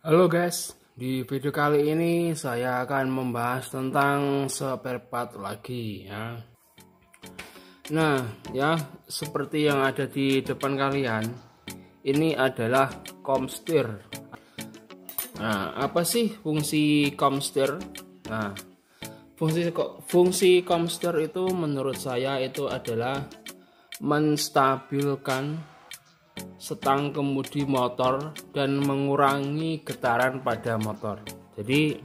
Halo guys, di video kali ini saya akan membahas tentang spare part lagi ya. Nah ya, seperti yang ada di depan kalian, ini adalah komstir. Nah, apa sih fungsi komstir? Nah, fungsi komstir itu menurut saya itu adalah menstabilkan setang kemudi motor dan mengurangi getaran pada motor. Jadi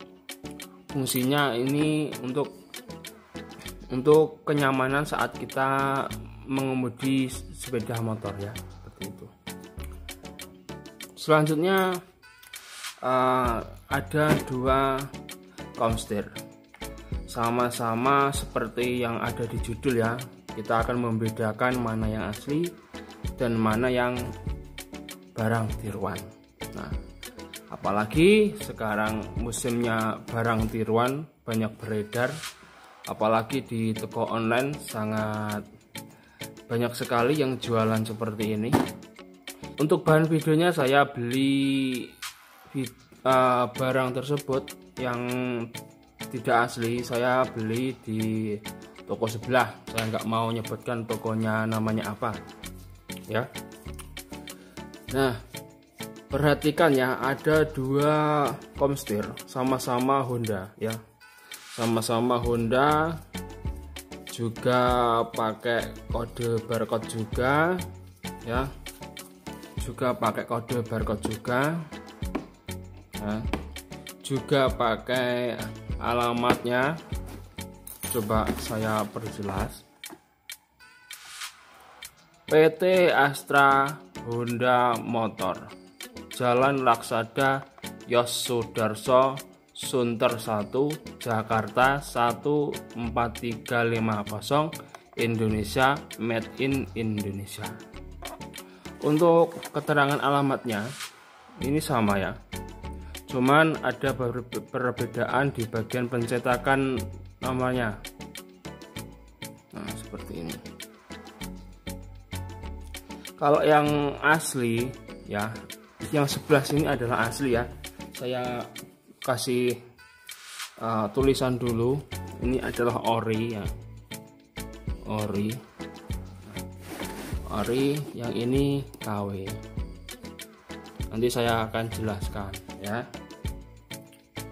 fungsinya ini untuk kenyamanan saat kita mengemudi sepeda motor ya, seperti itu. Selanjutnya ada dua komstir, sama-sama seperti yang ada di judul ya. Kita akan membedakan mana yang asli dan mana yang barang tiruan. Nah, apalagi sekarang musimnya barang tiruan banyak beredar, apalagi di toko online sangat banyak sekali yang jualan seperti ini. Untuk bahan videonya saya beli barang tersebut yang tidak asli, saya beli di toko sebelah. Saya nggak mau nyebutkan tokonya namanya apa ya. Nah, perhatikan ya, ada dua komstir sama-sama Honda ya, sama-sama Honda, juga pakai kode barcode juga ya, juga pakai kode barcode juga ya, juga pakai alamatnya. Coba saya perjelas, PT Astra Honda Motor, Jalan Laksada Yos Sudarso, Sunter 1, Jakarta 14350, Indonesia, Made in Indonesia. Untuk keterangan alamatnya ini sama ya, cuman ada perbedaan di bagian pencetakan namanya. Nah, seperti ini. Kalau yang asli ya, yang sebelah sini adalah asli ya. Saya kasih tulisan dulu. Ini adalah ori ya, ori. Ori, yang ini KW. Nanti saya akan jelaskan ya.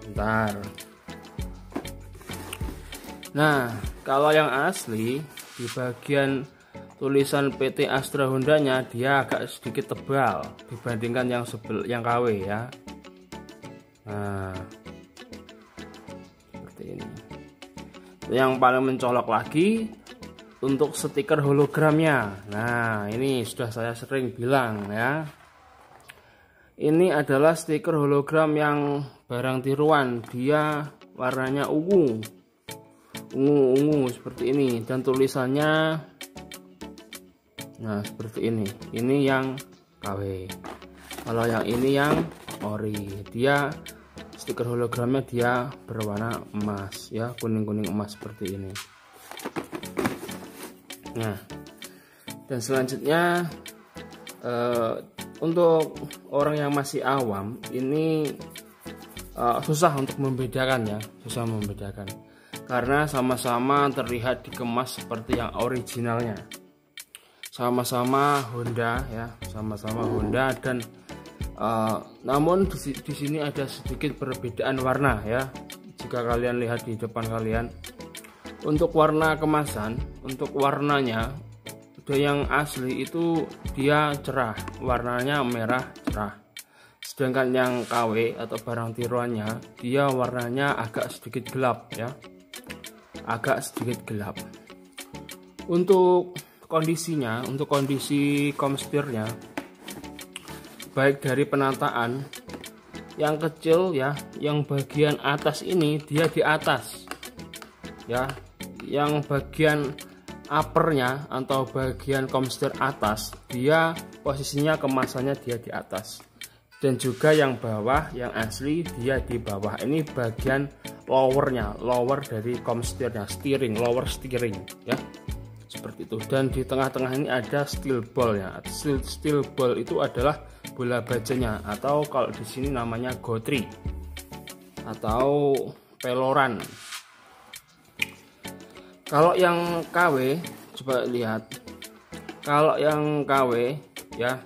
Bentar. Nah, kalau yang asli di bagian tulisan PT Astra Hondanya dia agak sedikit tebal dibandingkan yang KW ya. Nah, seperti ini. Yang paling mencolok lagi untuk stiker hologramnya. Nah, ini sudah saya sering bilang ya. Ini adalah stiker hologram yang barang tiruan. Dia warnanya ungu seperti ini, dan tulisannya nah seperti ini. Ini yang KW. Kalau yang ini yang ori, dia stiker hologramnya dia berwarna emas ya, kuning emas seperti ini. Nah, dan selanjutnya untuk orang yang masih awam ini susah untuk membedakan ya, susah membedakan karena sama-sama terlihat dikemas seperti yang originalnya. Sama-sama Honda ya, sama-sama Honda, dan namun di sini ada sedikit perbedaan warna ya. Jika kalian lihat di depan kalian, untuk warna kemasan, untuk warnanya yang asli itu dia cerah, warnanya merah cerah. Sedangkan yang KW atau barang tiruannya dia warnanya agak sedikit gelap ya, agak sedikit gelap. Untuk kondisinya, untuk kondisi komstirnya, baik dari penataan yang kecil ya, yang bagian atas ini dia di atas ya, yang bagian uppernya atau bagian komstir atas dia posisinya kemasannya dia di atas, dan juga yang bawah yang asli dia di bawah. Ini bagian lowernya, lower dari komstirnya, steering, lower steering ya, seperti itu. Dan di tengah-tengah ini ada steel ball ya. Steel ball itu adalah bola bajanya, atau kalau di sini namanya gotri atau peloran. Kalau yang KW, coba lihat. Kalau yang KW ya,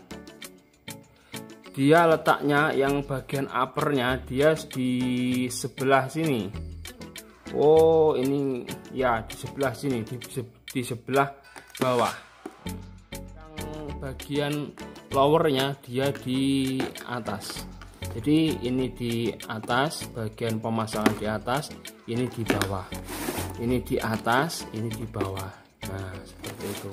dia letaknya yang bagian uppernya dia di sebelah sini. Oh, ini ya di sebelah sini, di sebelah bawah. Yang bagian lowernya dia di atas. Jadi ini di atas, bagian pemasangan di atas, ini di bawah. Ini di atas, ini di bawah. Nah, seperti itu.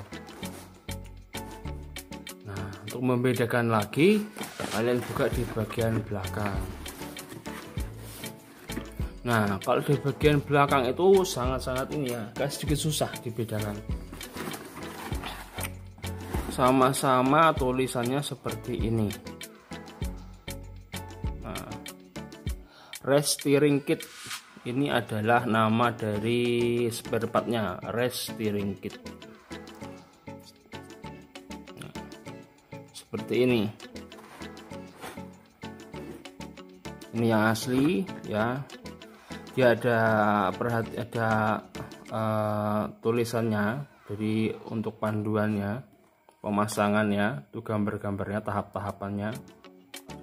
Nah, untuk membedakan lagi, kalian buka di bagian belakang. Nah, kalau di bagian belakang itu sangat-sangat ini ya, agak sedikit susah dibedakan. Sama-sama tulisannya seperti ini. Nah, race steering kit ini adalah nama dari spare partnya, race steering kit. Nah, seperti ini. Ini yang asli ya. Dia ada tulisannya, jadi untuk panduannya, pemasangannya, itu gambar-gambarnya, tahap-tahapannya.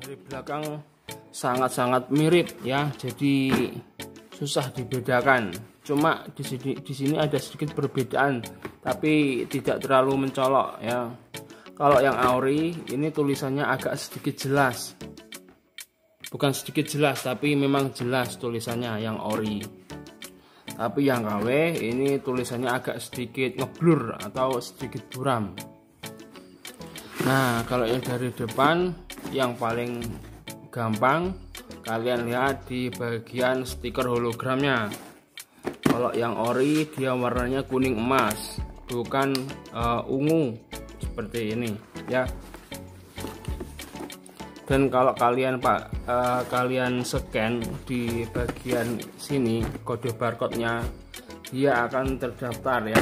Dari belakang sangat-sangat mirip ya, jadi susah dibedakan. Cuma di sini ada sedikit perbedaan, tapi tidak terlalu mencolok ya. Kalau yang Auri ini tulisannya agak sedikit jelas. Bukan sedikit jelas, tapi memang jelas tulisannya yang ori. Tapi yang KW ini tulisannya agak sedikit ngeblur atau sedikit buram. Nah, kalau yang dari depan yang paling gampang kalian lihat di bagian stiker hologramnya. Kalau yang ori dia warnanya kuning emas, bukan ungu seperti ini ya. Dan kalau kalian kalian scan di bagian sini kode barcode-nya, dia akan terdaftar ya.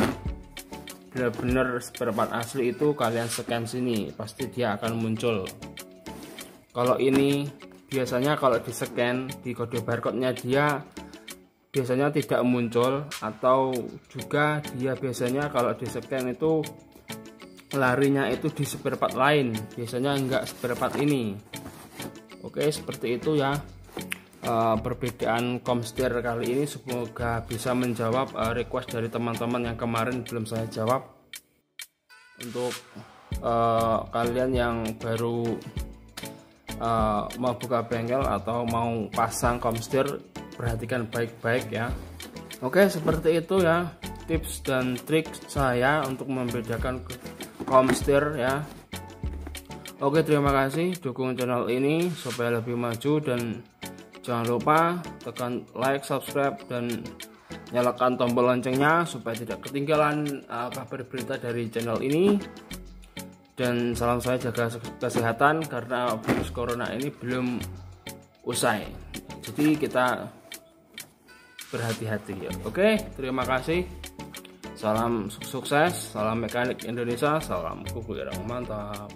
Benar-benar spare part asli itu kalian scan sini, pasti dia akan muncul. Kalau ini biasanya kalau di scan di kode barcode-nya dia biasanya tidak muncul, atau juga dia biasanya kalau di scan itu larinya itu di spare part lain, biasanya enggak spare part ini. Oke, seperti itu ya perbedaan Comsteer kali ini. Semoga bisa menjawab request dari teman-teman yang kemarin belum saya jawab. Untuk kalian yang baru mau buka bengkel atau mau pasang Comsteer, perhatikan baik-baik ya. Oke, seperti itu ya tips dan trik saya untuk membedakan Comsteer ya. Oke, terima kasih, dukung channel ini supaya lebih maju, dan jangan lupa tekan like, subscribe, dan nyalakan tombol loncengnya supaya tidak ketinggalan kabar berita dari channel ini. Dan salam saya jaga kesehatan karena virus corona ini belum usai, jadi kita berhati-hati ya. Oke, terima kasih. Salam sukses, salam mekanik Indonesia, salam kuku irang mantap.